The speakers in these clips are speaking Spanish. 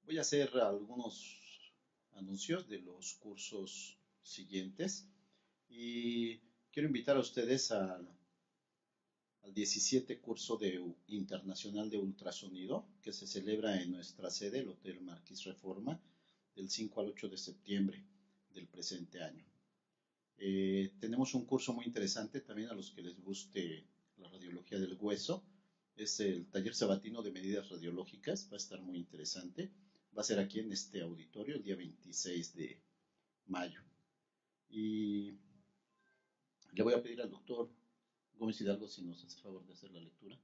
Voy a hacer algunos anuncios de los cursos siguientes y quiero invitar a ustedes al 17 curso internacional de ultrasonido que se celebra en nuestra sede, el Hotel Marquis Reforma, del 5 al 8 de septiembre del presente año. Tenemos un curso muy interesante también a los que les guste la radiología del hueso. Es el taller sabatino de medidas radiológicas, va a estar muy interesante. Va a ser aquí en este auditorio el día 26 de mayo. Y le voy a pedir al doctor Gómez Hidalgo si nos hace favor de hacer la lectura.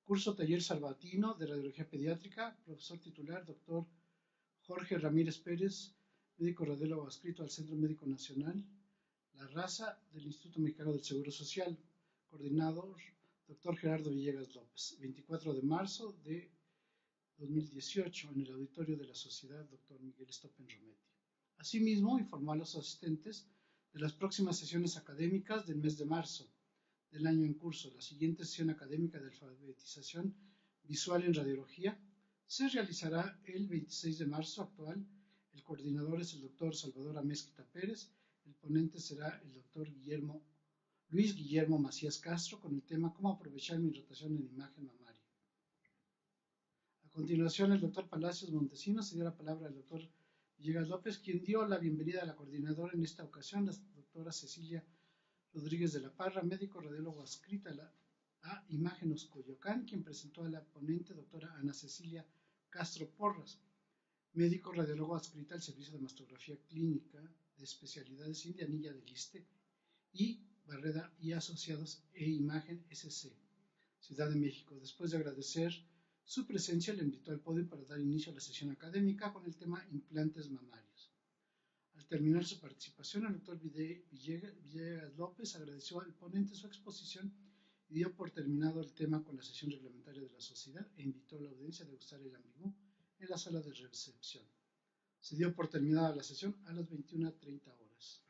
Curso Taller Sabatino de Radiología Pediátrica, profesor titular, doctor Jorge Ramírez Pérez, médico radiólogo adscrito al Centro Médico Nacional La Raza del Instituto Mexicano del Seguro Social, coordinador, doctor Gerardo Villegas López, 24 de marzo de 2018, en el auditorio de la Sociedad Dr. Miguel Stoppen Rometti. Asimismo, informó a los asistentes de las próximas sesiones académicas del mes de marzo del año en curso. La siguiente sesión académica de alfabetización visual en radiología se realizará el 26 de marzo actual. El coordinador es el doctor Salvador Amezquita Pérez. El ponente será el doctor Luis Guillermo Macías Castro con el tema ¿Cómo aprovechar mi rotación en imagen mamaria? A continuación, el doctor Palacios Montesinos se dio la palabra al doctor Villegas López, quien dio la bienvenida a la coordinadora en esta ocasión, la doctora Cecilia Rodríguez de la Parra, médico radiólogo adscrita a Imágenes Coyoacán, quien presentó a la ponente doctora Ana Cecilia Castro Porras, médico radiólogo adscrita al Servicio de Mastografía Clínica de Especialidades Indianilla del ISSSTE y Barreda y Asociados e Imagen SC, Ciudad de México. Después de agradecer su presencia, le invitó al podio para dar inicio a la sesión académica con el tema implantes mamarios. Al terminar su participación, el doctor Villegas López agradeció al ponente su exposición y dio por terminado el tema con la sesión reglamentaria de la sociedad e invitó a la audiencia a degustar el ambigú en la sala de recepción. Se dio por terminada la sesión a las 21:30 horas.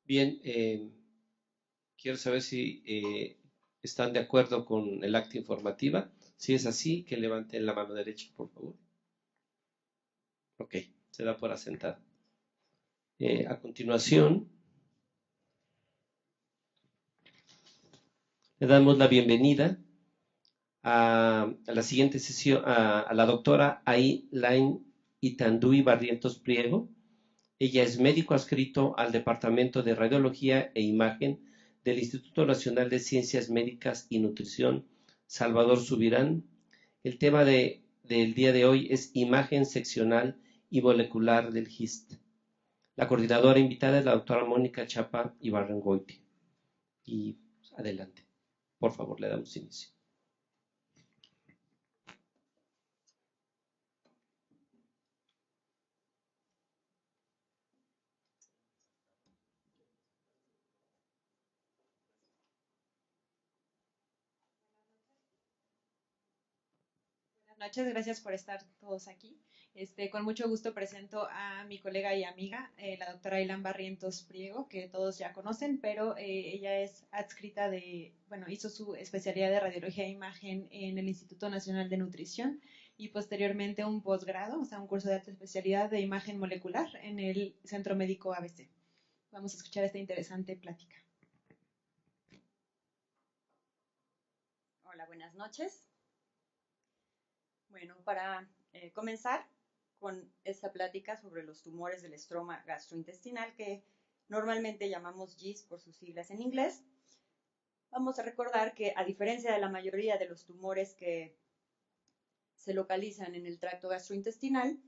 Bien, quiero saber si están de acuerdo con el acta informativa. Si es así, que levanten la mano derecha, por favor. Ok, se da por asentado. A continuación, le damos la bienvenida a la siguiente sesión a la doctora Ailain Itandui Barrientos Priego. Ella es médico adscrito al Departamento de Radiología e Imagen del Instituto Nacional de Ciencias Médicas y Nutrición Salvador Subirán. El tema del día de hoy es imagen seccional y molecular del GIST. La coordinadora invitada es la doctora Mónica Chapa Ibarrengoiti. Y adelante, por favor, le damos inicio. Buenas noches, gracias por estar todos aquí. Con mucho gusto presento a mi colega y amiga, la doctora Ailain Barrientos Priego, que todos ya conocen, pero ella es adscrita hizo su especialidad de radiología e imagen en el Instituto Nacional de Nutrición y posteriormente un posgrado, o sea, un curso de alta especialidad de imagen molecular en el Centro Médico ABC. Vamos a escuchar esta interesante plática. Hola, buenas noches. Bueno, para comenzar con esta plática sobre los tumores del estroma gastrointestinal, que normalmente llamamos GIST por sus siglas en inglés, vamos a recordar que, a diferencia de la mayoría de los tumores que se localizan en el tracto gastrointestinal,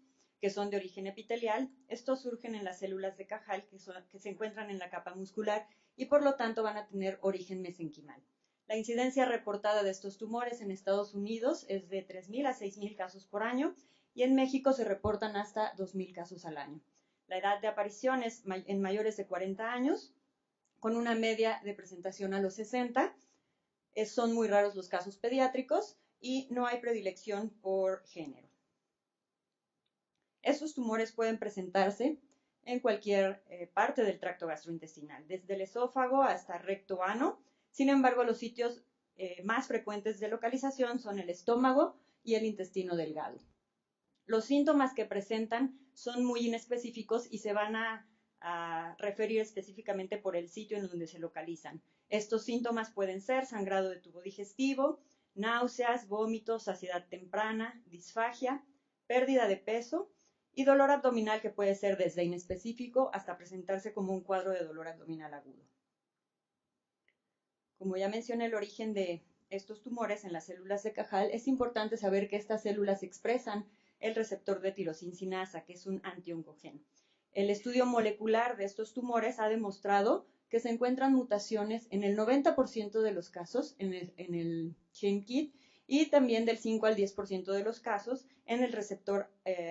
que son de origen epitelial, estos surgen en las células de Cajal que se encuentran en la capa muscular y por lo tanto van a tener origen mesenquimal. La incidencia reportada de estos tumores en Estados Unidos es de 3.000 a 6.000 casos por año y en México se reportan hasta 2.000 casos al año. La edad de aparición es en mayores de 40 años, con una media de presentación a los 60. Son muy raros los casos pediátricos y no hay predilección por género. Estos tumores pueden presentarse en cualquier parte del tracto gastrointestinal, desde el esófago hasta recto ano. Sin embargo, los sitios más frecuentes de localización son el estómago y el intestino delgado. Los síntomas que presentan son muy inespecíficos y se van a referir específicamente por el sitio en donde se localizan. Estos síntomas pueden ser sangrado de tubo digestivo, náuseas, vómitos, saciedad temprana, disfagia, pérdida de peso y dolor abdominal que puede ser desde inespecífico hasta presentarse como un cuadro de dolor abdominal agudo. Como ya mencioné el origen de estos tumores en las células de Cajal, es importante saber que estas células expresan el receptor de tirosincinasa, que es un antioncogeno. El estudio molecular de estos tumores ha demostrado que se encuentran mutaciones en el 90% de los casos en el gene KIT y también del 5 al 10% de los casos en el receptor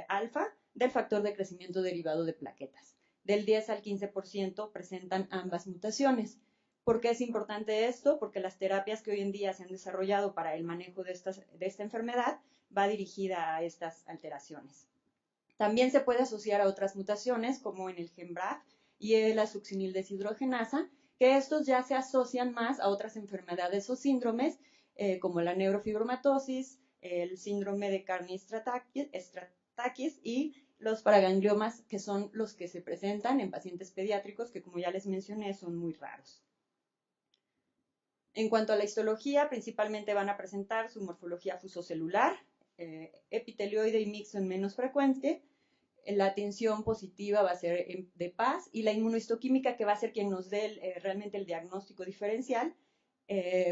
alfa del factor de crecimiento derivado de plaquetas. Del 10 al 15% presentan ambas mutaciones. ¿Por qué es importante esto? Porque las terapias que hoy en día se han desarrollado para el manejo de esta enfermedad va dirigida a estas alteraciones. También se puede asociar a otras mutaciones, como en el gen BRAF y la succinil deshidrogenasa, que estos ya se asocian más a otras enfermedades o síndromes, como la neurofibromatosis, el síndrome de Carney-Stratakis y los paragangliomas, que son los que se presentan en pacientes pediátricos, que como ya les mencioné, son muy raros. En cuanto a la histología, principalmente van a presentar su morfología fusocelular, epitelioide y mixto en menos frecuente. La tinción positiva va a ser de paz y la inmunohistoquímica, que va a ser quien nos dé realmente el diagnóstico diferencial.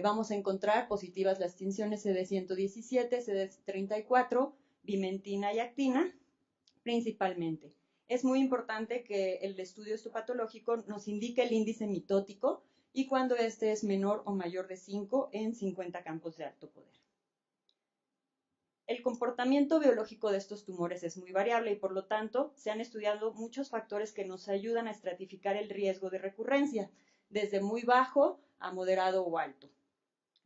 Vamos a encontrar positivas las tinciones CD117, CD34, bimentina y actina, principalmente. Es muy importante que el estudio histopatológico nos indique el índice mitótico y cuando este es menor o mayor de 5 en 50 campos de alto poder. El comportamiento biológico de estos tumores es muy variable y por lo tanto se han estudiado muchos factores que nos ayudan a estratificar el riesgo de recurrencia, desde muy bajo a moderado o alto.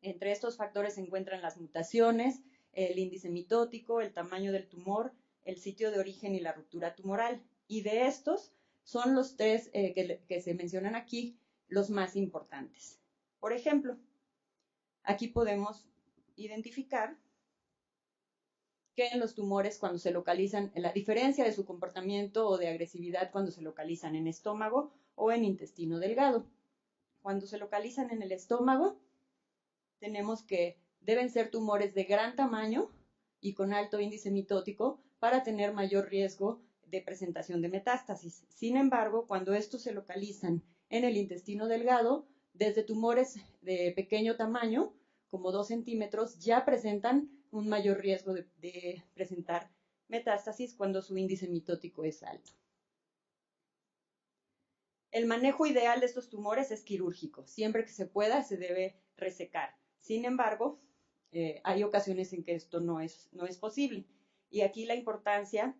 Entre estos factores se encuentran las mutaciones, el índice mitótico, el tamaño del tumor, el sitio de origen y la ruptura tumoral. Y de estos son los tres que se mencionan aquí los más importantes. Por ejemplo, aquí podemos identificar que en los tumores, cuando se localizan, la diferencia de su comportamiento o de agresividad cuando se localizan en estómago o en intestino delgado. Cuando se localizan en el estómago, tenemos que deben ser tumores de gran tamaño y con alto índice mitótico para tener mayor riesgo de presentación de metástasis. Sin embargo, cuando estos se localizan en el intestino delgado, desde tumores de pequeño tamaño, como 2 centímetros, ya presentan un mayor riesgo de presentar metástasis cuando su índice mitótico es alto. El manejo ideal de estos tumores es quirúrgico. Siempre que se pueda, se debe resecar. Sin embargo, hay ocasiones en que esto no es posible. Y aquí la importancia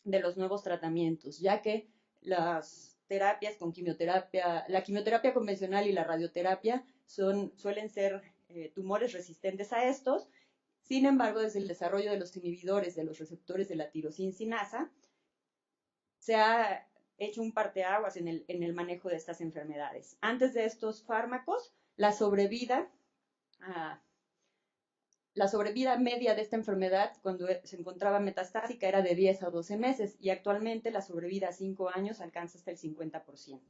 de los nuevos tratamientos, ya que las terapias con quimioterapia, la quimioterapia convencional y la radioterapia suelen ser tumores resistentes a estos. Sin embargo, desde el desarrollo de los inhibidores de los receptores de la tirosincinasa, se ha hecho un parteaguas en el manejo de estas enfermedades. Antes de estos fármacos, la sobrevida media de esta enfermedad cuando se encontraba metastásica era de 10 a 12 meses y actualmente la sobrevida a 5 años alcanza hasta el 50%.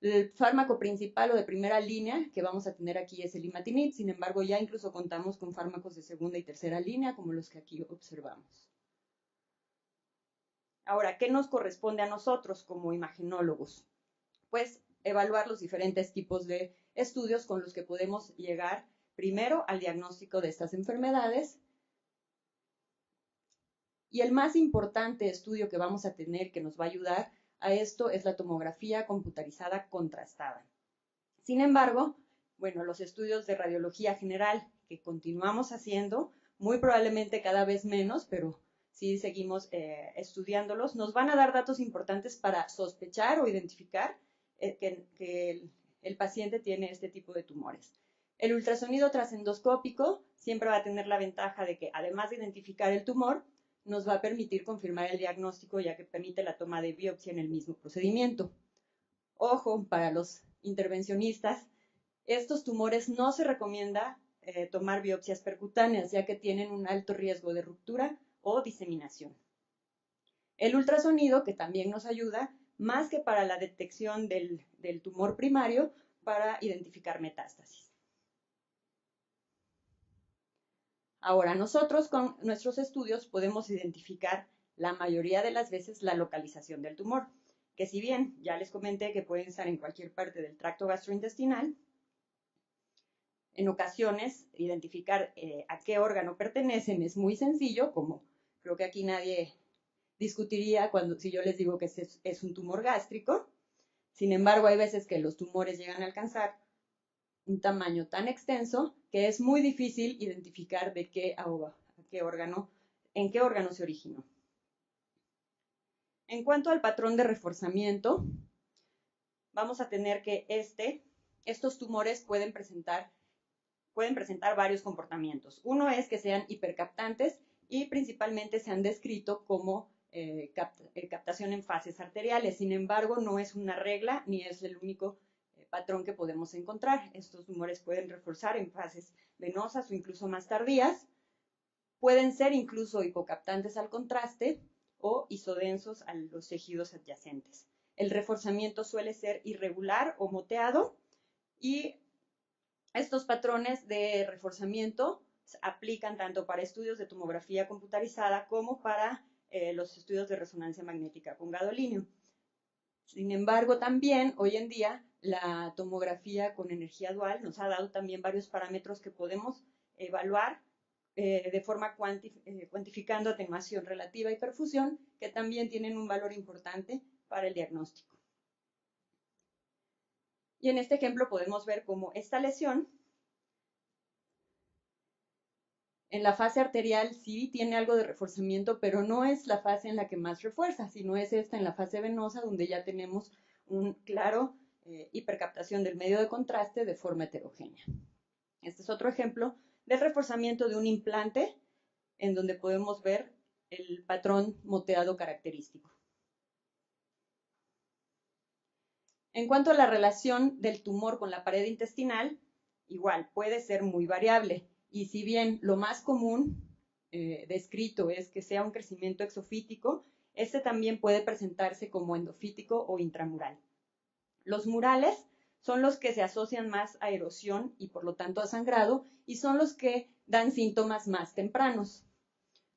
El fármaco principal o de primera línea que vamos a tener aquí es el imatinib, sin embargo ya incluso contamos con fármacos de segunda y tercera línea como los que aquí observamos. Ahora, ¿qué nos corresponde a nosotros como imagenólogos? Pues evaluar los diferentes tipos de estudios con los que podemos llegar primero al diagnóstico de estas enfermedades. Y el más importante estudio que vamos a tener que nos va a ayudar a esto es la tomografía computarizada contrastada. Sin embargo, bueno, los estudios de radiología general que continuamos haciendo, muy probablemente cada vez menos, pero sí seguimos estudiándolos, nos van a dar datos importantes para sospechar o identificar que el paciente tiene este tipo de tumores. El ultrasonido trasendoscópico siempre va a tener la ventaja de que, además de identificar el tumor, nos va a permitir confirmar el diagnóstico, ya que permite la toma de biopsia en el mismo procedimiento. Ojo, para los intervencionistas, estos tumores no se recomienda tomar biopsias percutáneas, ya que tienen un alto riesgo de ruptura o diseminación. El ultrasonido, que también nos ayuda, más que para la detección del tumor primario, para identificar metástasis. Ahora, nosotros con nuestros estudios podemos identificar la mayoría de las veces la localización del tumor, que si bien ya les comenté que pueden estar en cualquier parte del tracto gastrointestinal, en ocasiones identificar a qué órgano pertenecen es muy sencillo, como creo que aquí nadie discutiría si yo les digo que es un tumor gástrico. Sin embargo, hay veces que los tumores llegan a alcanzar un tamaño tan extenso que es muy difícil identificar en qué órgano se originó. En cuanto al patrón de reforzamiento, vamos a tener que estos tumores pueden presentar varios comportamientos. Uno es que sean hipercaptantes y principalmente se han descrito como captación en fases arteriales. Sin embargo, no es una regla ni es el único patrón que podemos encontrar. Estos tumores pueden reforzar en fases venosas o incluso más tardías. Pueden ser incluso hipocaptantes al contraste o isodensos a los tejidos adyacentes. El reforzamiento suele ser irregular o moteado y estos patrones de reforzamiento se aplican tanto para estudios de tomografía computarizada como para los estudios de resonancia magnética con gadolínio. Sin embargo, también hoy en día la tomografía con energía dual nos ha dado también varios parámetros que podemos evaluar de forma cuantificando atenuación relativa y perfusión, que también tienen un valor importante para el diagnóstico. Y en este ejemplo podemos ver cómo esta lesión en la fase arterial sí tiene algo de reforzamiento, pero no es la fase en la que más refuerza, sino es esta en la fase venosa, donde ya tenemos un claro hipercaptación del medio de contraste de forma heterogénea. Este es otro ejemplo del reforzamiento de un implante, en donde podemos ver el patrón moteado característico. En cuanto a la relación del tumor con la pared intestinal, igual puede ser muy variable. Y si bien lo más común descrito es que sea un crecimiento exofítico, este también puede presentarse como endofítico o intramural. Los murales son los que se asocian más a erosión y por lo tanto a sangrado y son los que dan síntomas más tempranos.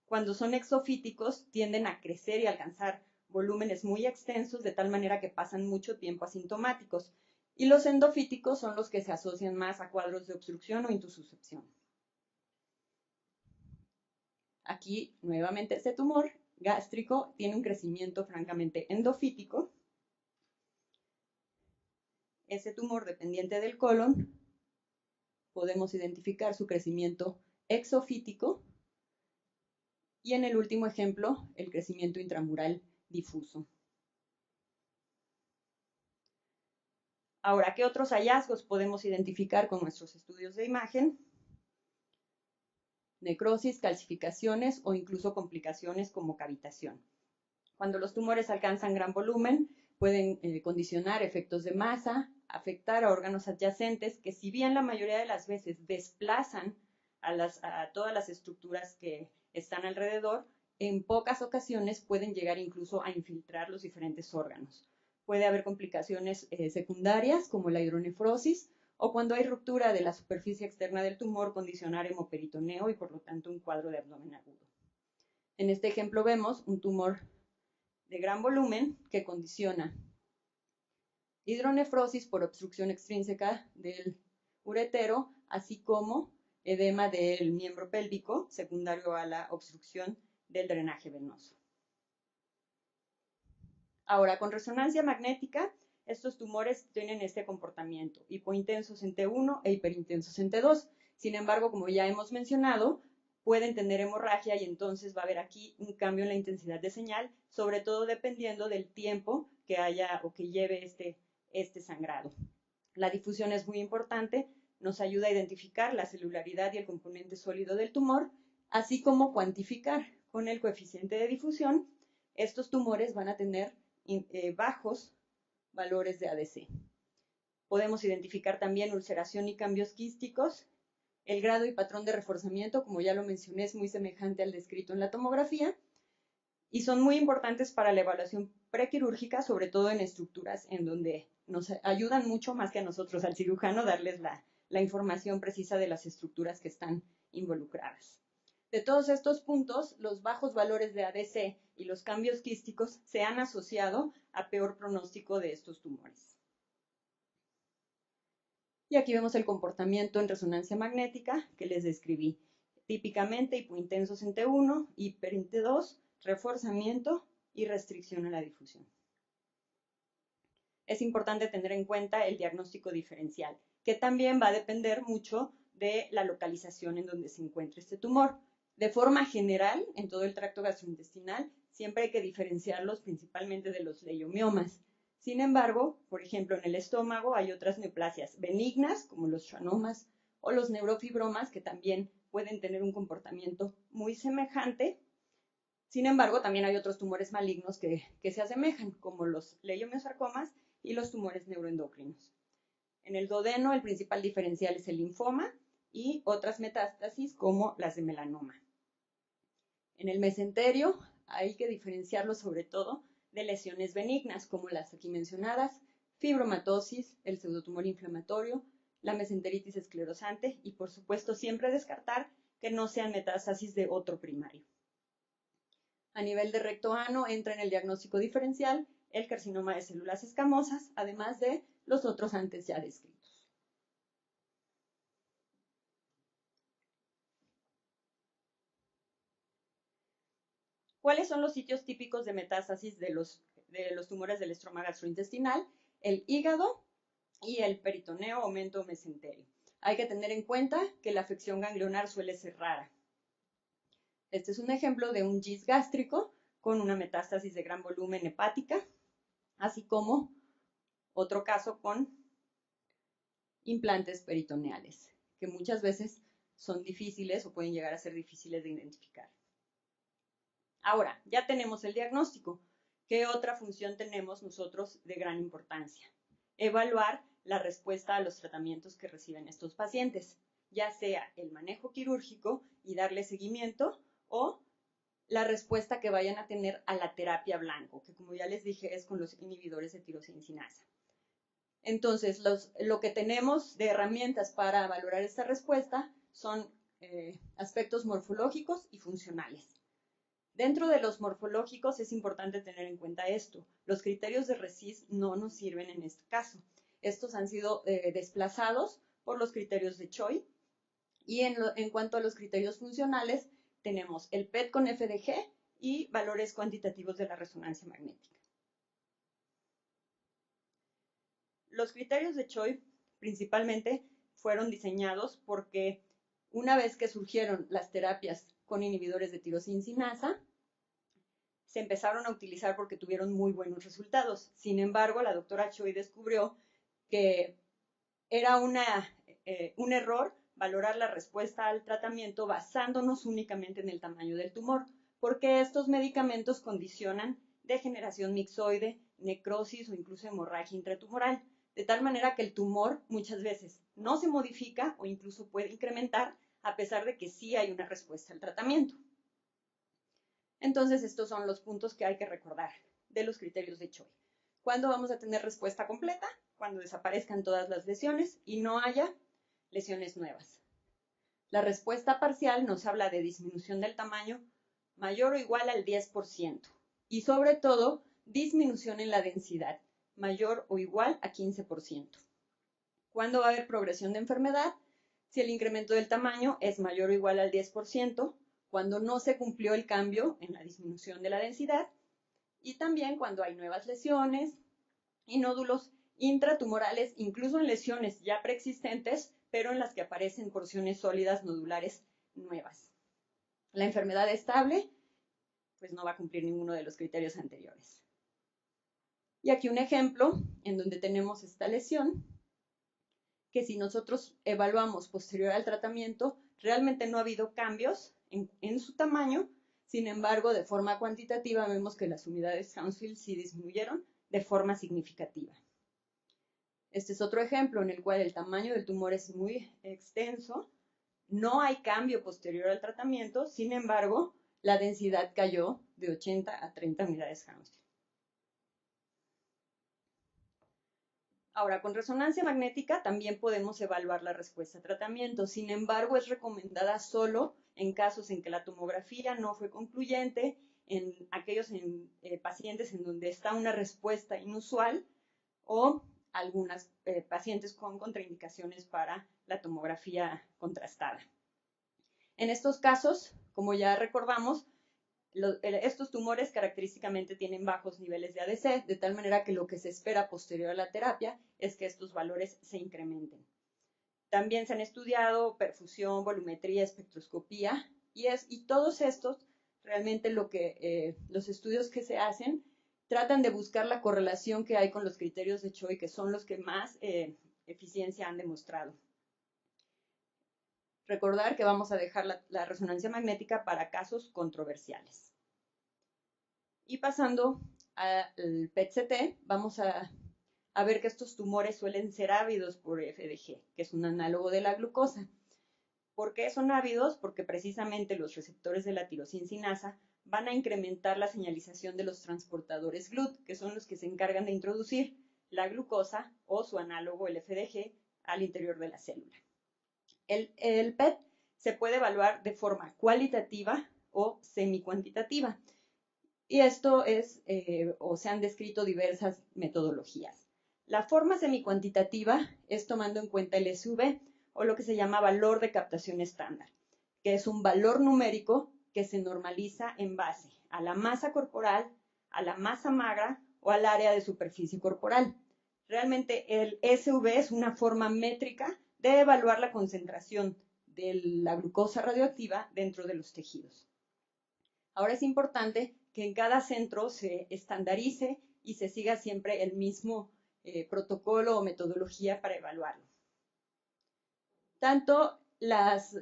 Cuando son exofíticos tienden a crecer y alcanzar volúmenes muy extensos de tal manera que pasan mucho tiempo asintomáticos. Y los endofíticos son los que se asocian más a cuadros de obstrucción o intususcepción. Aquí, nuevamente, este tumor gástrico tiene un crecimiento francamente endofítico. Ese tumor dependiente del colon, podemos identificar su crecimiento exofítico. Y en el último ejemplo, el crecimiento intramural difuso. Ahora, ¿qué otros hallazgos podemos identificar con nuestros estudios de imagen? Necrosis, calcificaciones o incluso complicaciones como cavitación. Cuando los tumores alcanzan gran volumen, pueden condicionar efectos de masa, afectar a órganos adyacentes que, si bien la mayoría de las veces desplazan a todas las estructuras que están alrededor, en pocas ocasiones pueden llegar incluso a infiltrar los diferentes órganos. Puede haber complicaciones secundarias como la hidronefrosis o cuando hay ruptura de la superficie externa del tumor, condicionar hemoperitoneo y por lo tanto un cuadro de abdomen agudo. En este ejemplo vemos un tumor de gran volumen que condiciona hidronefrosis por obstrucción extrínseca del uretero, así como edema del miembro pélvico secundario a la obstrucción del drenaje venoso. Ahora, con resonancia magnética, estos tumores tienen este comportamiento, hipointensos en T1 e hiperintensos en T2. Sin embargo, como ya hemos mencionado, pueden tener hemorragia y entonces va a haber aquí un cambio en la intensidad de señal, sobre todo dependiendo del tiempo que haya o que lleve este sangrado. La difusión es muy importante, nos ayuda a identificar la celularidad y el componente sólido del tumor, así como cuantificar con el coeficiente de difusión. Estos tumores van a tener bajos valores de ADC. Podemos identificar también ulceración y cambios quísticos. El grado y patrón de reforzamiento, como ya lo mencioné, es muy semejante al descrito en la tomografía y son muy importantes para la evaluación prequirúrgica, sobre todo en estructuras en donde nos ayudan mucho más que a nosotros, al cirujano, darles la información precisa de las estructuras que están involucradas. De todos estos puntos, los bajos valores de ADC y los cambios quísticos se han asociado a peor pronóstico de estos tumores. Y aquí vemos el comportamiento en resonancia magnética que les describí. Típicamente hipointensos en T1, hiper en T2, reforzamiento y restricción a la difusión. Es importante tener en cuenta el diagnóstico diferencial, que también va a depender mucho de la localización en donde se encuentre este tumor. De forma general, en todo el tracto gastrointestinal, siempre hay que diferenciarlos principalmente de los leiomiomas. Sin embargo, por ejemplo, en el estómago hay otras neoplasias benignas, como los schwannomas o los neurofibromas, que también pueden tener un comportamiento muy semejante. Sin embargo, también hay otros tumores malignos que se asemejan, como los leiomiosarcomas y los tumores neuroendocrinos. En el duodeno, el principal diferencial es el linfoma y otras metástasis como las de melanoma. En el mesenterio hay que diferenciarlo sobre todo de lesiones benignas como las aquí mencionadas, fibromatosis, el pseudotumor inflamatorio, la mesenteritis esclerosante y por supuesto siempre descartar que no sean metástasis de otro primario. A nivel de recto ano entra en el diagnóstico diferencial el carcinoma de células escamosas, además de los otros antes ya descritos. ¿Cuáles son los sitios típicos de metástasis de los tumores del estroma gastrointestinal? El hígado y el peritoneo o mentomesenterio. Hay que tener en cuenta que la afección ganglionar suele ser rara. Este es un ejemplo de un GIS gástrico con una metástasis de gran volumen hepática, así como otro caso con implantes peritoneales, que muchas veces son difíciles o pueden llegar a ser difíciles de identificar. Ahora, ya tenemos el diagnóstico. ¿Qué otra función tenemos nosotros de gran importancia? Evaluar la respuesta a los tratamientos que reciben estos pacientes, ya sea el manejo quirúrgico y darle seguimiento o la respuesta que vayan a tener a la terapia blanco, que como ya les dije es con los inhibidores de tirosina. Entonces, lo que tenemos de herramientas para valorar esta respuesta son aspectos morfológicos y funcionales. Dentro de los morfológicos es importante tener en cuenta esto. Los criterios de RECIST no nos sirven en este caso. Estos han sido desplazados por los criterios de Choi. Y en cuanto a los criterios funcionales, tenemos el PET con FDG y valores cuantitativos de la resonancia magnética. Los criterios de Choi principalmente fueron diseñados porque una vez que surgieron las terapias con inhibidores de tirosina, se empezaron a utilizar porque tuvieron muy buenos resultados. Sin embargo, la doctora Choi descubrió que era un error valorar la respuesta al tratamiento basándonos únicamente en el tamaño del tumor, porque estos medicamentos condicionan degeneración mixoide, necrosis o incluso hemorragia intratumoral, de tal manera que el tumor muchas veces no se modifica o incluso puede incrementar a pesar de que sí hay una respuesta al tratamiento. Entonces, estos son los puntos que hay que recordar de los criterios de Choi. ¿Cuándo vamos a tener respuesta completa? Cuando desaparezcan todas las lesiones y no haya lesiones nuevas. La respuesta parcial nos habla de disminución del tamaño mayor o igual al 10% y sobre todo disminución en la densidad mayor o igual a 15%. ¿Cuándo va a haber progresión de enfermedad? Si el incremento del tamaño es mayor o igual al 10%, cuando no se cumplió el cambio en la disminución de la densidad y también cuando hay nuevas lesiones y nódulos intratumorales, incluso en lesiones ya preexistentes, pero en las que aparecen porciones sólidas nodulares nuevas. La enfermedad estable, pues no va a cumplir ninguno de los criterios anteriores. Y aquí un ejemplo en donde tenemos esta lesión, que si nosotros evaluamos posterior al tratamiento, realmente no ha habido cambios en su tamaño, sin embargo, de forma cuantitativa vemos que las unidades Hounsfield sí disminuyeron de forma significativa. Este es otro ejemplo en el cual el tamaño del tumor es muy extenso, no hay cambio posterior al tratamiento, sin embargo, la densidad cayó de 80 a 30 unidades Hounsfield. Ahora, con resonancia magnética también podemos evaluar la respuesta a tratamiento, sin embargo, es recomendada solo en casos en que la tomografía no fue concluyente, en aquellos pacientes en donde está una respuesta inusual o algunas pacientes con contraindicaciones para la tomografía contrastada. En estos casos, como ya recordamos, estos tumores característicamente tienen bajos niveles de ADC, de tal manera que lo que se espera posterior a la terapia es que estos valores se incrementen. También se han estudiado perfusión, volumetría, espectroscopía, y todos estos, realmente los estudios que se hacen, tratan de buscar la correlación que hay con los criterios de Choi, que son los que más eficiencia han demostrado. Recordar que vamos a dejar la resonancia magnética para casos controversiales. Y pasando al PET-CT, vamos a ver que estos tumores suelen ser ávidos por FDG, que es un análogo de la glucosa. ¿Por qué son ávidos? Porque precisamente los receptores de la tirosincina van a incrementar la señalización de los transportadores GLUT, que son los que se encargan de introducir la glucosa o su análogo, el FDG, al interior de la célula. El PET se puede evaluar de forma cualitativa o semicuantitativa. Y esto se han descrito diversas metodologías. La forma semicuantitativa es tomando en cuenta el SV o lo que se llama valor de captación estándar, que es un valor numérico que se normaliza en base a la masa corporal, a la masa magra o al área de superficie corporal. Realmente el SV es una forma métrica de evaluar la concentración de la glucosa radioactiva dentro de los tejidos. Ahora es importante que en cada centro se estandarice y se siga siempre el mismo protocolo o metodología para evaluarlo. Tanto las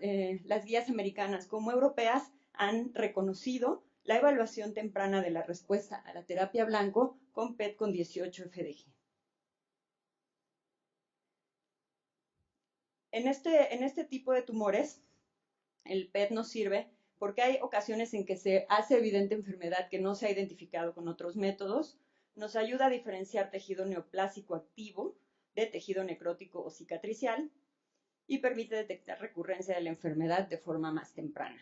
guías americanas como europeas han reconocido la evaluación temprana de la respuesta a la terapia blanco con PET con 18 FDG. En este tipo de tumores, el PET nos sirve porque hay ocasiones en que se hace evidente enfermedad que no se ha identificado con otros métodos, nos ayuda a diferenciar tejido neoplásico activo de tejido necrótico o cicatricial y permite detectar recurrencia de la enfermedad de forma más temprana.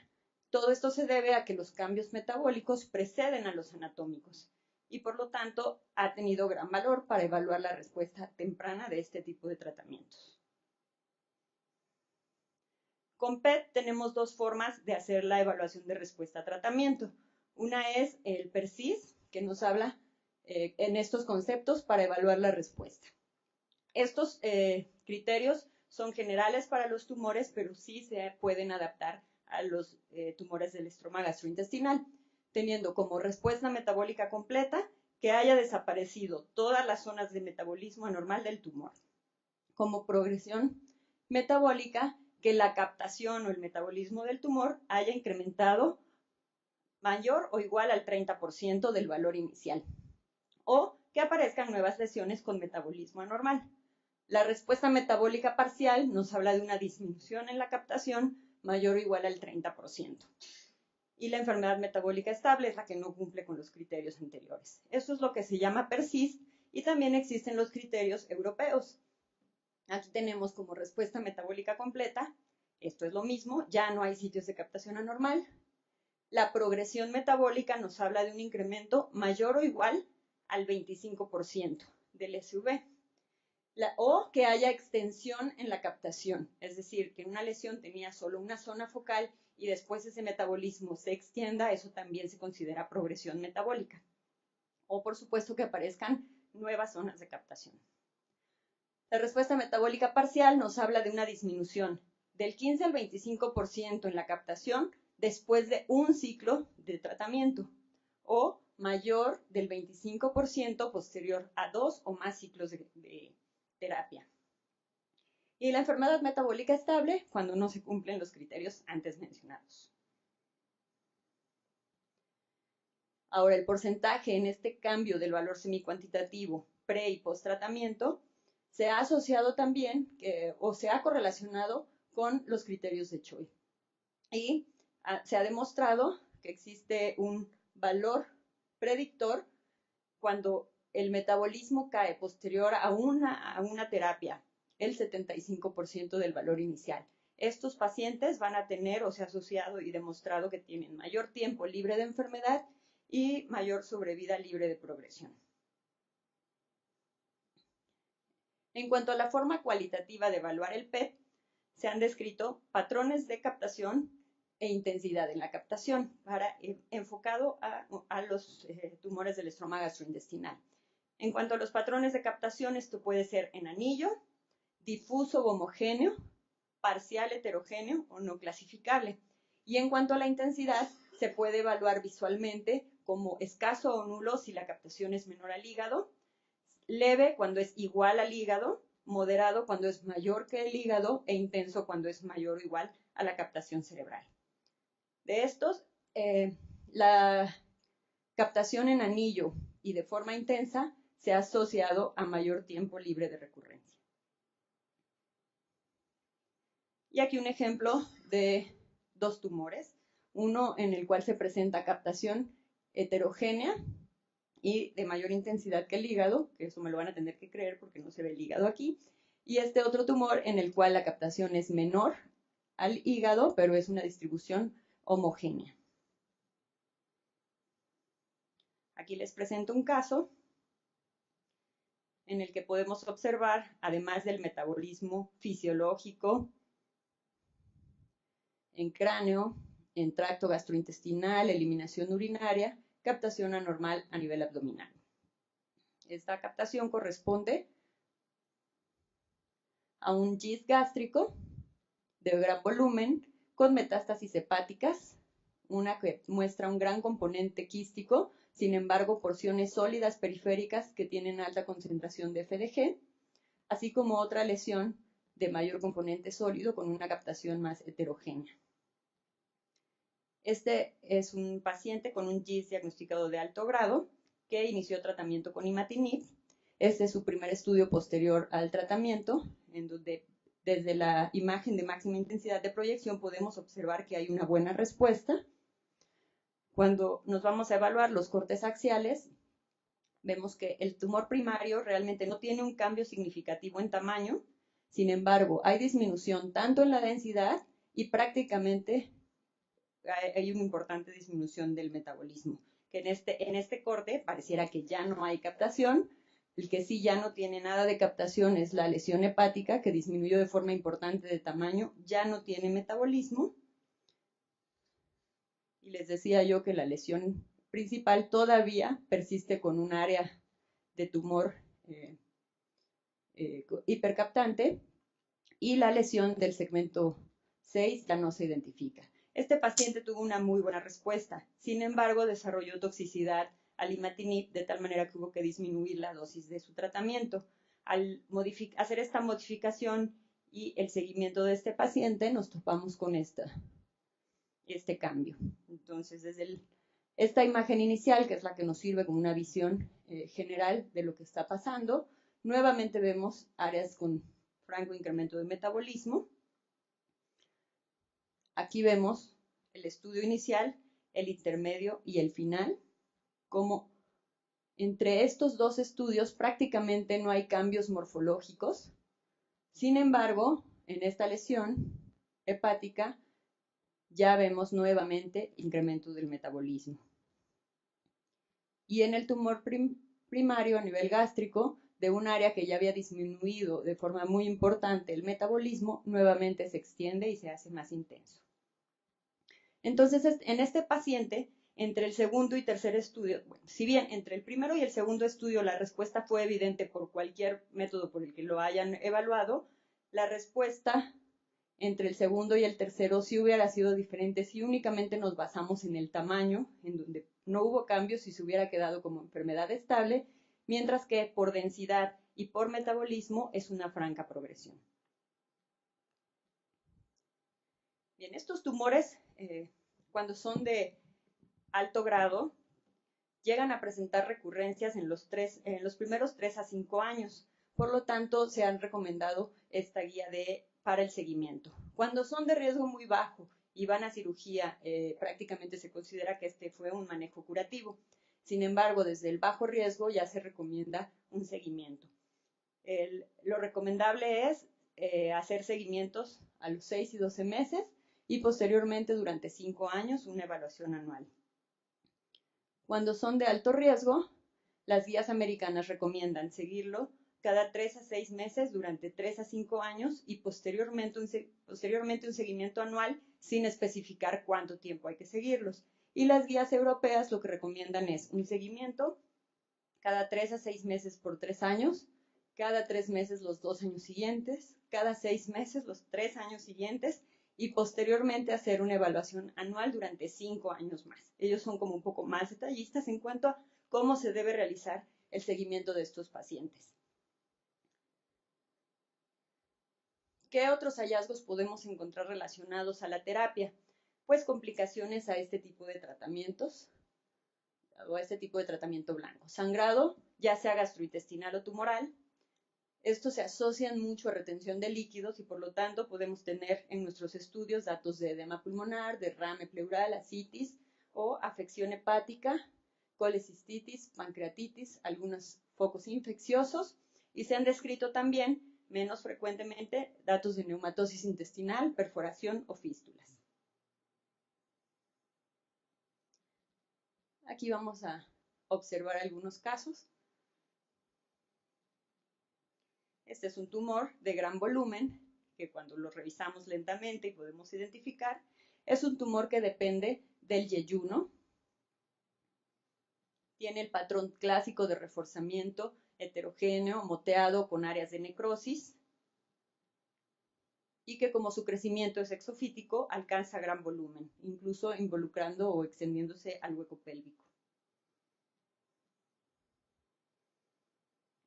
Todo esto se debe a que los cambios metabólicos preceden a los anatómicos y por lo tanto ha tenido gran valor para evaluar la respuesta temprana de este tipo de tratamientos. Con PET tenemos dos formas de hacer la evaluación de respuesta a tratamiento. Una es el PERCIS, que nos habla en estos conceptos para evaluar la respuesta. Estos criterios son generales para los tumores, pero sí se pueden adaptar a los tumores del estroma gastrointestinal, teniendo como respuesta metabólica completa que haya desaparecido todas las zonas de metabolismo anormal del tumor. Como progresión metabólica, que la captación o el metabolismo del tumor haya incrementado mayor o igual al 30% del valor inicial, o que aparezcan nuevas lesiones con metabolismo anormal. La respuesta metabólica parcial nos habla de una disminución en la captación mayor o igual al 30%. Y la enfermedad metabólica estable es la que no cumple con los criterios anteriores. Esto es lo que se llama PERCIS y también existen los criterios europeos. Aquí tenemos como respuesta metabólica completa, esto es lo mismo, ya no hay sitios de captación anormal. La progresión metabólica nos habla de un incremento mayor o igual al 25% del SV. O que haya extensión en la captación, es decir, que una lesión tenía solo una zona focal y después ese metabolismo se extienda, eso también se considera progresión metabólica. O por supuesto que aparezcan nuevas zonas de captación. La respuesta metabólica parcial nos habla de una disminución del 15 al 25% en la captación después de un ciclo de tratamiento o mayor del 25% posterior a 2 o más ciclos de terapia. Y la enfermedad metabólica estable cuando no se cumplen los criterios antes mencionados. Ahora, el porcentaje en este cambio del valor semicuantitativo pre y post tratamiento se ha asociado también o se ha correlacionado con los criterios de Choi. Y se ha demostrado que existe un valor predictor cuando el metabolismo cae posterior a una terapia, el 75% del valor inicial. Estos pacientes van a tener o se ha asociado y demostrado que tienen mayor tiempo libre de enfermedad y mayor sobrevida libre de progresión. En cuanto a la forma cualitativa de evaluar el PET, se han descrito patrones de captación e intensidad en la captación enfocado a los tumores del estroma gastrointestinal. En cuanto a los patrones de captación, esto puede ser en anillo, difuso o homogéneo, parcial heterogéneo o no clasificable. Y en cuanto a la intensidad, se puede evaluar visualmente como escaso o nulo si la captación es menor al hígado, leve cuando es igual al hígado, moderado cuando es mayor que el hígado e intenso cuando es mayor o igual a la captación cerebral. De estos, la captación en anillo y de forma intensa se ha asociado a mayor tiempo libre de recurrencia. Y aquí un ejemplo de dos tumores, uno en el cual se presenta captación heterogénea y de mayor intensidad que el hígado, que eso me lo van a tener que creer porque no se ve el hígado aquí, y este otro tumor en el cual la captación es menor al hígado, pero es una distribución homogénea. Aquí les presento un caso en el que podemos observar, además del metabolismo fisiológico en cráneo, en tracto gastrointestinal, eliminación urinaria, captación anormal a nivel abdominal. Esta captación corresponde a un GIST gástrico de gran volumen con metástasis hepáticas, una que muestra un gran componente quístico, sin embargo porciones sólidas periféricas que tienen alta concentración de FDG, así como otra lesión de mayor componente sólido con una captación más heterogénea. Este es un paciente con un GIST diagnosticado de alto grado que inició tratamiento con imatinib. Este es su primer estudio posterior al tratamiento, en donde desde la imagen de máxima intensidad de proyección podemos observar que hay una buena respuesta. Cuando nos vamos a evaluar los cortes axiales, vemos que el tumor primario realmente no tiene un cambio significativo en tamaño, sin embargo, hay disminución tanto en la densidad y prácticamente hay una importante disminución del metabolismo, que en este corte pareciera que ya no hay captación. El que sí ya no tiene nada de captación es la lesión hepática, que disminuyó de forma importante de tamaño, ya no tiene metabolismo. Y les decía yo que la lesión principal todavía persiste con un área de tumor hipercaptante y la lesión del segmento 6 ya no se identifica. Este paciente tuvo una muy buena respuesta, sin embargo desarrolló toxicidad al imatinib de tal manera que hubo que disminuir la dosis de su tratamiento. Al hacer esta modificación y el seguimiento de este paciente nos topamos con este cambio. Entonces, desde esta imagen inicial, que es la que nos sirve como una visión general de lo que está pasando, nuevamente vemos áreas con franco incremento de metabolismo. Aquí vemos el estudio inicial, el intermedio y el final, cómo Entre estos dos estudios prácticamente no hay cambios morfológicos. Sin embargo, en esta lesión hepática ya vemos nuevamente incremento del metabolismo. Y en el tumor primario a nivel gástrico, de un área que ya había disminuido de forma muy importante el metabolismo, nuevamente se extiende y se hace más intenso. Entonces, en este paciente, entre el segundo y tercer estudio, bueno, si bien entre el primero y el segundo estudio la respuesta fue evidente por cualquier método por el que lo hayan evaluado, la respuesta entre el segundo y el tercero sí hubiera sido diferente si únicamente nos basamos en el tamaño, en donde no hubo cambios y se hubiera quedado como enfermedad estable, mientras que por densidad y por metabolismo es una franca progresión. Bien, estos tumores, cuando son de alto grado, llegan a presentar recurrencias en los primeros 3 a 5 años. Por lo tanto, se han recomendado esta guía para el seguimiento. Cuando son de riesgo muy bajo y van a cirugía, prácticamente se considera que este fue un manejo curativo. Sin embargo, desde el bajo riesgo ya se recomienda un seguimiento. Lo recomendable es hacer seguimientos a los 6 y 12 meses y posteriormente durante 5 años una evaluación anual. Cuando son de alto riesgo, las guías americanas recomiendan seguirlo cada 3 a 6 meses durante 3 a 5 años y posteriormente un seguimiento anual sin especificar cuánto tiempo hay que seguirlos. Y las guías europeas lo que recomiendan es un seguimiento cada 3 a 6 meses por 3 años, cada 3 meses los 2 años siguientes, cada 6 meses los 3 años siguientes y posteriormente hacer una evaluación anual durante 5 años más. Ellos son como un poco más detallistas en cuanto a cómo se debe realizar el seguimiento de estos pacientes. ¿Qué otros hallazgos podemos encontrar relacionados a la terapia? Pues complicaciones a este tipo de tratamientos o a este tipo de tratamiento blanco. Sangrado, ya sea gastrointestinal o tumoral. Estos se asocian mucho a retención de líquidos y por lo tanto podemos tener en nuestros estudios datos de edema pulmonar, derrame pleural, ascitis o afección hepática, colecistitis, pancreatitis, algunos focos infecciosos y se han descrito también, menos frecuentemente, datos de neumatosis intestinal, perforación o fístulas. Aquí vamos a observar algunos casos. Este es un tumor de gran volumen, que cuando lo revisamos lentamente y podemos identificar, es un tumor que depende del yeyuno. Tiene el patrón clásico de reforzamiento heterogéneo, moteado, con áreas de necrosis, y que como su crecimiento es exofítico, alcanza gran volumen, incluso involucrando o extendiéndose al hueco pélvico.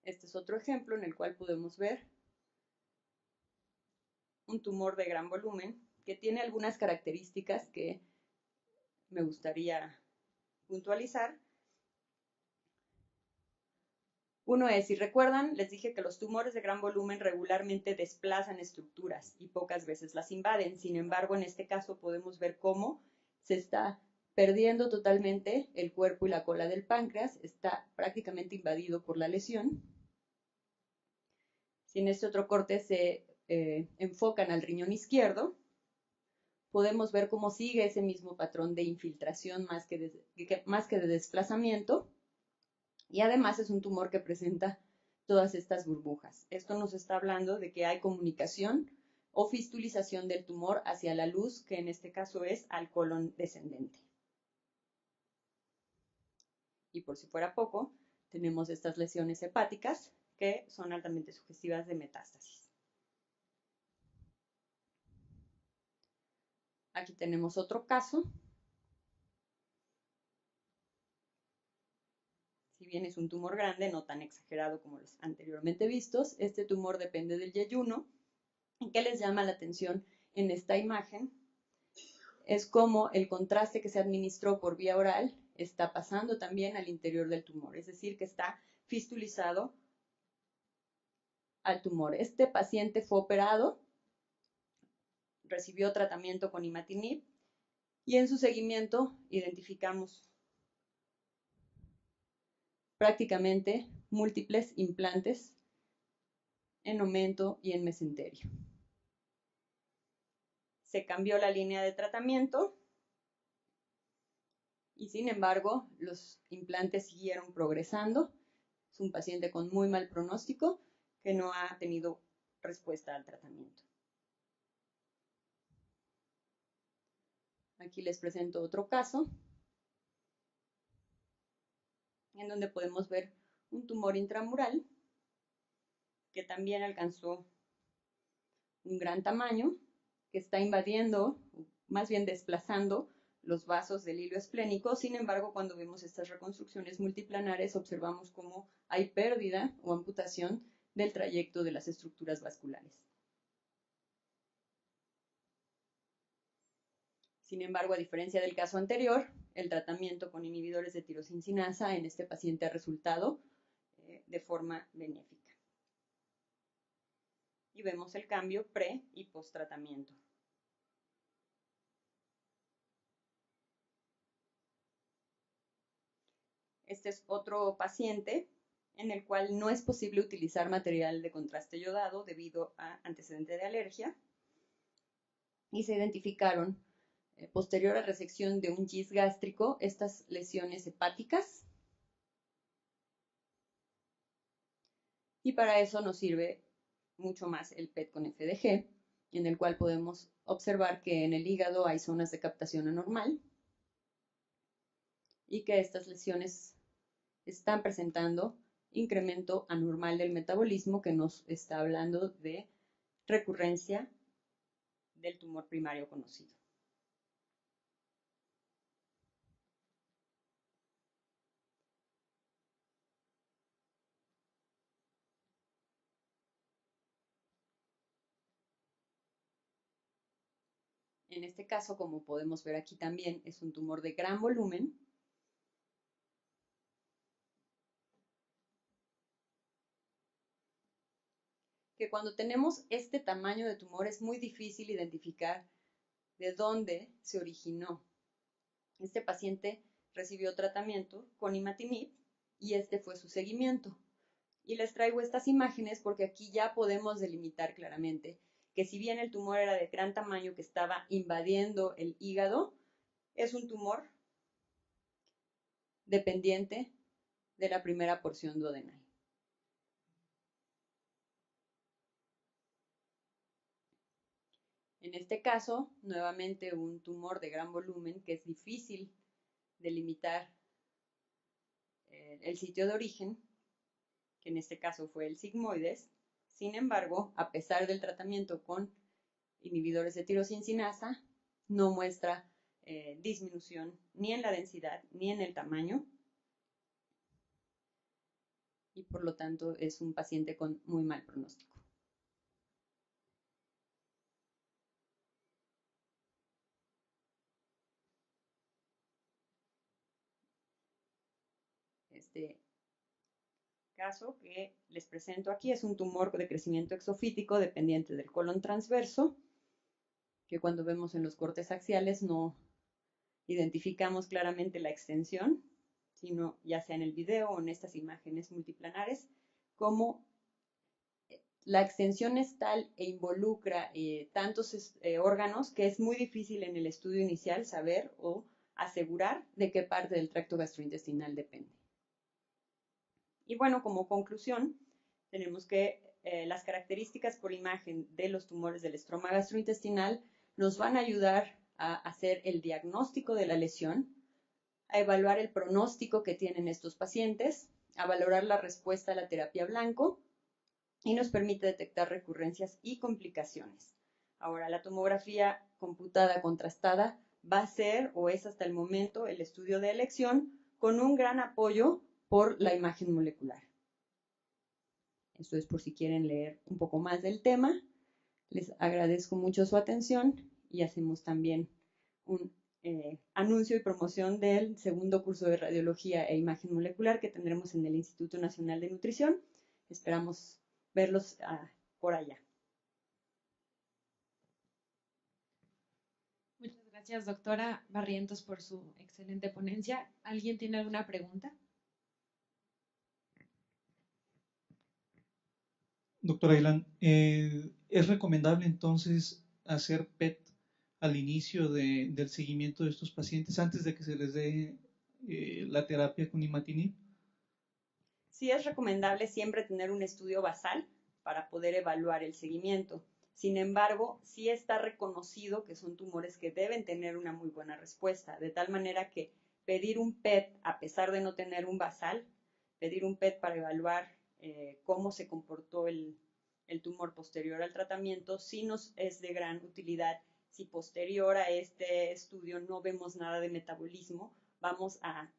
Este es otro ejemplo en el cual podemos ver un tumor de gran volumen que tiene algunas características que me gustaría puntualizar. Uno es, si recuerdan, les dije que los tumores de gran volumen regularmente desplazan estructuras y pocas veces las invaden. Sin embargo, en este caso podemos ver cómo se está perdiendo totalmente el cuerpo y la cola del páncreas, está prácticamente invadido por la lesión. Si en este otro corte se enfocan al riñón izquierdo, podemos ver cómo sigue ese mismo patrón de infiltración más que de desplazamiento. Y además es un tumor que presenta todas estas burbujas. Esto nos está hablando de que hay comunicación o fistulización del tumor hacia la luz, que en este caso es al colon descendente. Y por si fuera poco, tenemos estas lesiones hepáticas que son altamente sugestivas de metástasis. Aquí tenemos otro caso. Si bien es un tumor grande, no tan exagerado como los anteriormente vistos, este tumor depende del yeyuno. ¿Y qué les llama la atención en esta imagen? Es como el contraste que se administró por vía oral está pasando también al interior del tumor, es decir, que está fistulizado al tumor. Este paciente fue operado, recibió tratamiento con imatinib y en su seguimiento identificamos prácticamente múltiples implantes en aumento y en mesenterio. Se cambió la línea de tratamiento y sin embargo los implantes siguieron progresando. Es un paciente con muy mal pronóstico que no ha tenido respuesta al tratamiento. Aquí les presento otro caso en donde podemos ver un tumor intramural que también alcanzó un gran tamaño, que está invadiendo, más bien desplazando los vasos del hilo esplénico. Sin embargo, cuando vemos estas reconstrucciones multiplanares, observamos cómo hay pérdida o amputación del trayecto de las estructuras vasculares. Sin embargo, a diferencia del caso anterior, el tratamiento con inhibidores de tirosincinasa en este paciente ha resultado de forma benéfica. Y vemos el cambio pre y post tratamiento. Este es otro paciente en el cual no es posible utilizar material de contraste yodado debido a antecedente de alergia. Y se identificaron, posterior a resección de un GIS gástrico, estas lesiones hepáticas. Y para eso nos sirve mucho más el PET con FDG, en el cual podemos observar que en el hígado hay zonas de captación anormal y que estas lesiones están presentando incremento anormal del metabolismo, que nos está hablando de recurrencia del tumor primario conocido. En este caso, como podemos ver aquí también, es un tumor de gran volumen, que cuando tenemos este tamaño de tumor es muy difícil identificar de dónde se originó. Este paciente recibió tratamiento con imatinib y este fue su seguimiento. Y les traigo estas imágenes porque aquí ya podemos delimitar claramente que si bien el tumor era de gran tamaño que estaba invadiendo el hígado, es un tumor dependiente de la primera porción duodenal. En este caso, nuevamente un tumor de gran volumen que es difícil delimitar el sitio de origen, que en este caso fue el sigmoides. Sin embargo, a pesar del tratamiento con inhibidores de tirosincinasa, no muestra disminución ni en la densidad ni en el tamaño, y por lo tanto es un paciente con muy mal pronóstico. Este caso que les presento aquí es un tumor de crecimiento exofítico dependiente del colon transverso, que cuando vemos en los cortes axiales no identificamos claramente la extensión, sino ya sea en el video o en estas imágenes multiplanares, como la extensión es tal e involucra tantos órganos que es muy difícil en el estudio inicial saber o asegurar de qué parte del tracto gastrointestinal depende. Y bueno, como conclusión, tenemos que las características por imagen de los tumores del estroma gastrointestinal nos van a ayudar a hacer el diagnóstico de la lesión, a evaluar el pronóstico que tienen estos pacientes, a valorar la respuesta a la terapia blanco y nos permite detectar recurrencias y complicaciones. Ahora, la tomografía computada contrastada va a ser o es hasta el momento el estudio de elección con un gran apoyo por la imagen molecular. Esto es por si quieren leer un poco más del tema. Les agradezco mucho su atención y hacemos también un anuncio y promoción del segundo curso de radiología e imagen molecular que tendremos en el Instituto Nacional de Nutrición. Esperamos verlos por allá. Muchas gracias, doctora Barrientos, por su excelente ponencia. ¿Alguien tiene alguna pregunta? Doctora Aylan, ¿es recomendable entonces hacer PET al inicio del seguimiento de estos pacientes antes de que se les dé la terapia con imatinib? Sí es recomendable siempre tener un estudio basal para poder evaluar el seguimiento. Sin embargo, sí está reconocido que son tumores que deben tener una muy buena respuesta, de tal manera que pedir un PET, a pesar de no tener un basal, pedir un PET para evaluar cómo se comportó el tumor posterior al tratamiento, sí nos es de gran utilidad. Si posterior a este estudio no vemos nada de metabolismo, vamos a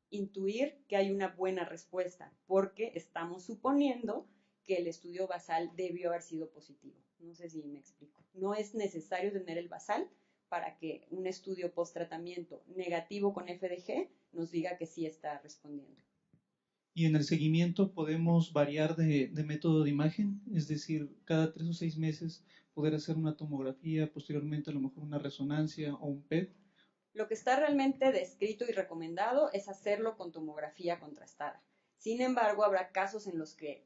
intuir que hay una buena respuesta, porque estamos suponiendo que el estudio basal debió haber sido positivo. No sé si me explico. No es necesario tener el basal para que un estudio post-tratamiento negativo con FDG nos diga que sí está respondiendo. Y en el seguimiento podemos variar de método de imagen, es decir, cada 3 o 6 meses poder hacer una tomografía, posteriormente a lo mejor una resonancia o un PET. Lo que está realmente descrito y recomendado es hacerlo con tomografía contrastada. Sin embargo, habrá casos en los que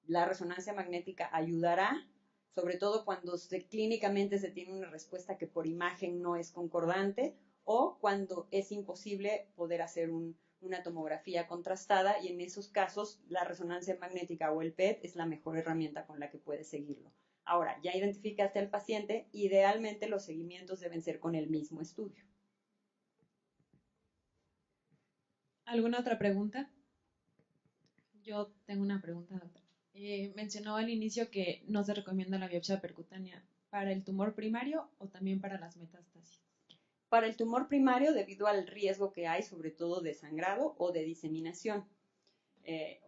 la resonancia magnética ayudará, sobre todo cuando clínicamente se tiene una respuesta que por imagen no es concordante o cuando es imposible poder hacer una tomografía contrastada, y en esos casos la resonancia magnética o el PET es la mejor herramienta con la que puedes seguirlo. Ahora, ya identificaste al paciente, idealmente los seguimientos deben ser con el mismo estudio. ¿Alguna otra pregunta? Yo tengo una pregunta, doctor. Mencionó al inicio que no se recomienda la biopsia percutánea para el tumor primario o también para las metástasis. Para el tumor primario, debido al riesgo que hay, sobre todo de sangrado o de diseminación.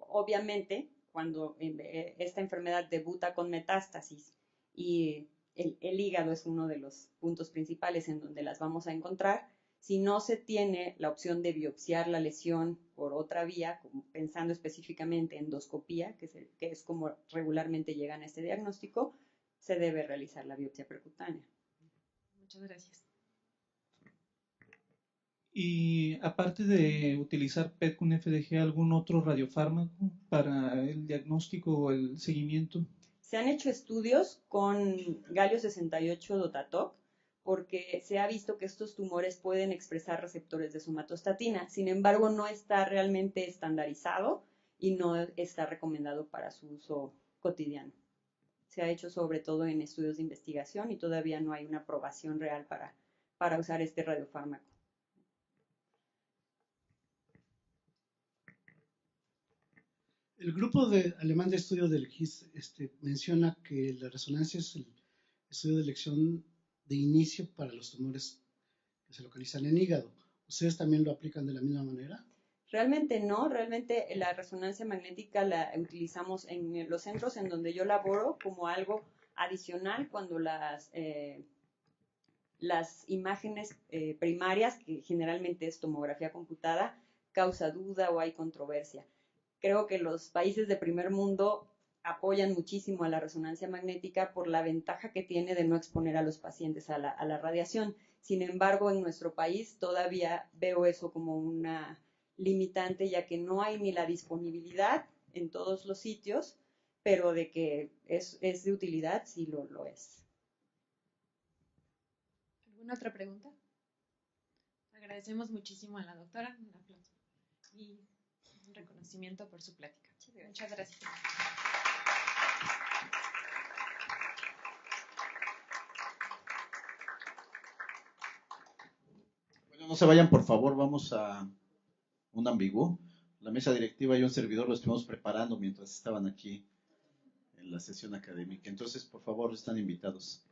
Obviamente, cuando esta enfermedad debuta con metástasis y el hígado es uno de los puntos principales en donde las vamos a encontrar, si no se tiene la opción de biopsiar la lesión por otra vía, pensando específicamente en endoscopía, que es como regularmente llegan a este diagnóstico, se debe realizar la biopsia percutánea. Muchas gracias. Y aparte de utilizar PET con FDG, ¿algún otro radiofármaco para el diagnóstico o el seguimiento? Se han hecho estudios con galio 68 Dotatoc porque se ha visto que estos tumores pueden expresar receptores de somatostatina. Sin embargo, no está realmente estandarizado y no está recomendado para su uso cotidiano. Se ha hecho sobre todo en estudios de investigación y todavía no hay una aprobación real para usar este radiofármaco. El grupo alemán de estudio del GIS menciona que la resonancia es el estudio de elección de inicio para los tumores que se localizan en hígado. ¿Ustedes también lo aplican de la misma manera? Realmente no, realmente la resonancia magnética la utilizamos en los centros en donde yo laboro como algo adicional cuando las imágenes primarias, que generalmente es tomografía computada, causa duda o hay controversia. Creo que los países de primer mundo apoyan muchísimo a la resonancia magnética por la ventaja que tiene de no exponer a los pacientes a la radiación. Sin embargo, en nuestro país todavía veo eso como una limitante, ya que no hay ni la disponibilidad en todos los sitios, pero de que es de utilidad, sí lo es. ¿Alguna otra pregunta? Agradecemos muchísimo a la doctora, un aplauso y un reconocimiento por su plática. Muchas gracias. Bueno, no se vayan, por favor, vamos a un ambiguo. La mesa directiva y un servidor lo estuvimos preparando mientras estaban aquí en la sesión académica. Entonces, por favor, están invitados.